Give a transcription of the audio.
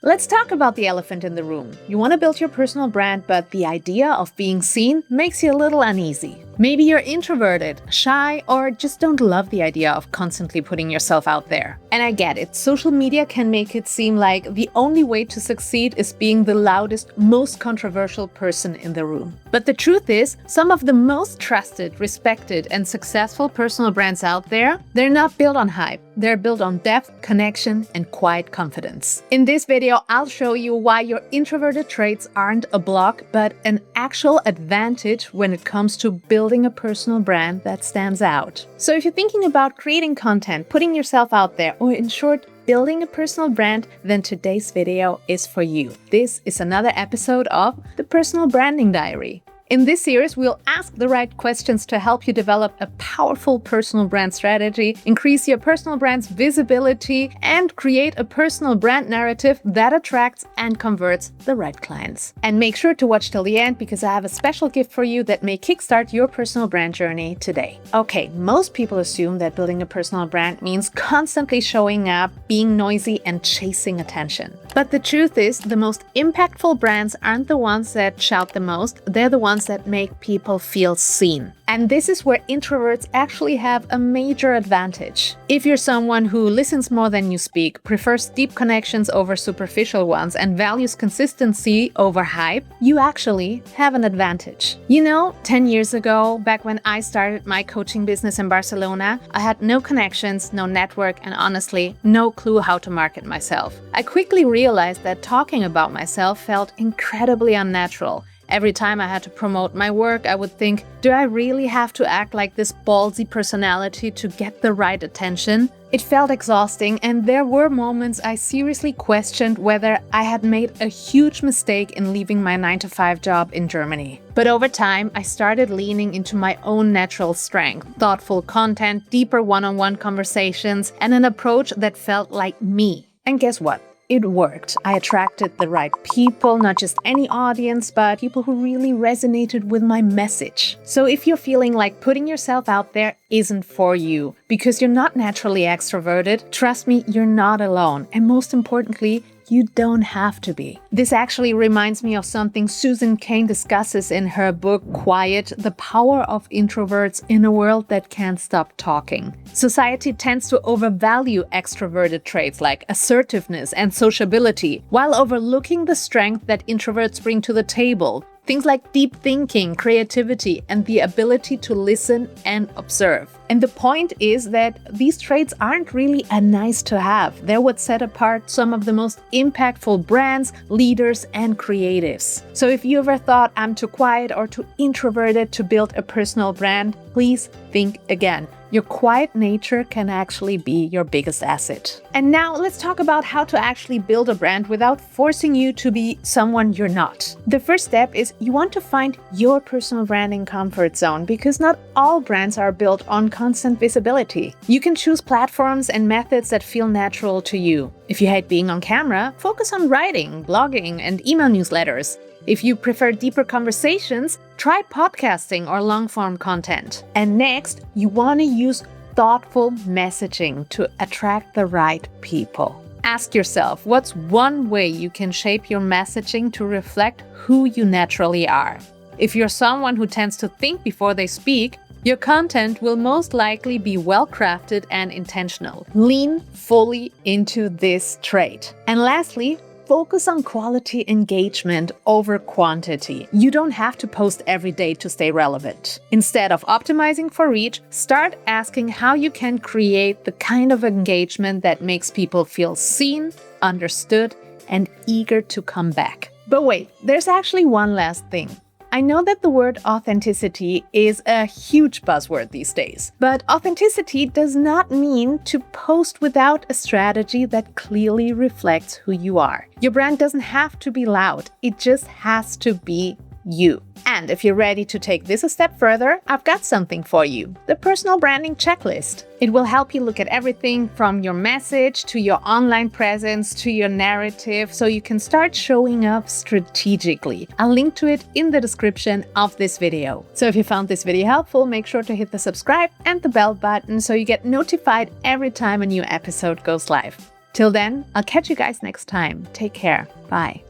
Let's talk about the elephant in the room. You want to build your personal brand, but the idea of being seen makes you a little uneasy. Maybe you're introverted, shy, or just don't love the idea of constantly putting yourself out there. And I get it, social media can make it seem like the only way to succeed is being the loudest, most controversial person in the room. But the truth is, some of the most trusted, respected, and successful personal brands out there, they're not built on hype. They're built on depth, connection, and quiet confidence. In this video, I'll show you why your introverted traits aren't a block, but an actual advantage when it comes to building a personal brand that stands out. So if you're thinking about creating content, putting yourself out there, or in short, building a personal brand, then today's video is for you. This is another episode of the Personal Branding Diary. In this series, we'll ask the right questions to help you develop a powerful personal brand strategy, increase your personal brand's visibility, and create a personal brand narrative that attracts and converts the right clients. And make sure to watch till the end because I have a special gift for you that may kickstart your personal brand journey today. Okay, most people assume that building a personal brand means constantly showing up, being noisy, and chasing attention. But the truth is, the most impactful brands aren't the ones that shout the most, they're the ones that make people feel seen. And this is where introverts actually have a major advantage. If you're someone who listens more than you speak, prefers deep connections over superficial ones, and values consistency over hype, you actually have an advantage. 10 years ago, back when I started my coaching business in Barcelona, I had no connections, no network, and honestly, no clue how to market myself. I quickly realized that talking about myself felt incredibly unnatural. Every time I had to promote my work, I would think, do I really have to act like this ballsy personality to get the right attention? It felt exhausting, and there were moments I seriously questioned whether I had made a huge mistake in leaving my 9-to-5 job in Germany. But over time, I started leaning into my own natural strength, thoughtful content, deeper one-on-one conversations, and an approach that felt like me. And guess what? It worked. I attracted the right people, not just any audience, but people who really resonated with my message. So if you're feeling like putting yourself out there isn't for you because you're not naturally extroverted, trust me, you're not alone. And most importantly, you don't have to be. This actually reminds me of something Susan Cain discusses in her book, Quiet: The Power of Introverts in a World That Can't Stop Talking. Society tends to overvalue extroverted traits like assertiveness and sociability, while overlooking the strength that introverts bring to the table. Things like deep thinking, creativity, and the ability to listen and observe. And the point is that these traits aren't really a nice to have. They're what set apart some of the most impactful brands, leaders, and creatives. So if you ever thought I'm too quiet or too introverted to build a personal brand, please think again. Your quiet nature can actually be your biggest asset. And now let's talk about how to actually build a brand without forcing you to be someone you're not. The first step is you want to find your personal branding comfort zone because not all brands are built on constant visibility. You can choose platforms and methods that feel natural to you. If you hate being on camera, focus on writing, blogging, and email newsletters. If you prefer deeper conversations, try podcasting or long-form content. And next, you want to use thoughtful messaging to attract the right people. Ask yourself, what's one way you can shape your messaging to reflect who you naturally are? If you're someone who tends to think before they speak, your content will most likely be well-crafted and intentional. Lean fully into this trait. And lastly, focus on quality engagement over quantity. You don't have to post every day to stay relevant. Instead of optimizing for reach, start asking how you can create the kind of engagement that makes people feel seen, understood, and eager to come back. But wait, there's actually one last thing. I know that the word authenticity is a huge buzzword these days, but authenticity does not mean to post without a strategy that clearly reflects who you are. Your brand doesn't have to be loud, it just has to be you. And if you're ready to take this a step further, I've got something for you, the Personal Branding Checklist. It will help you look at everything from your message to your online presence to your narrative so you can start showing up strategically. I'll link to it in the description of this video. So if you found this video helpful, make sure to hit the subscribe and the bell button so you get notified every time a new episode goes live. Till then, I'll catch you guys next time. Take care. Bye.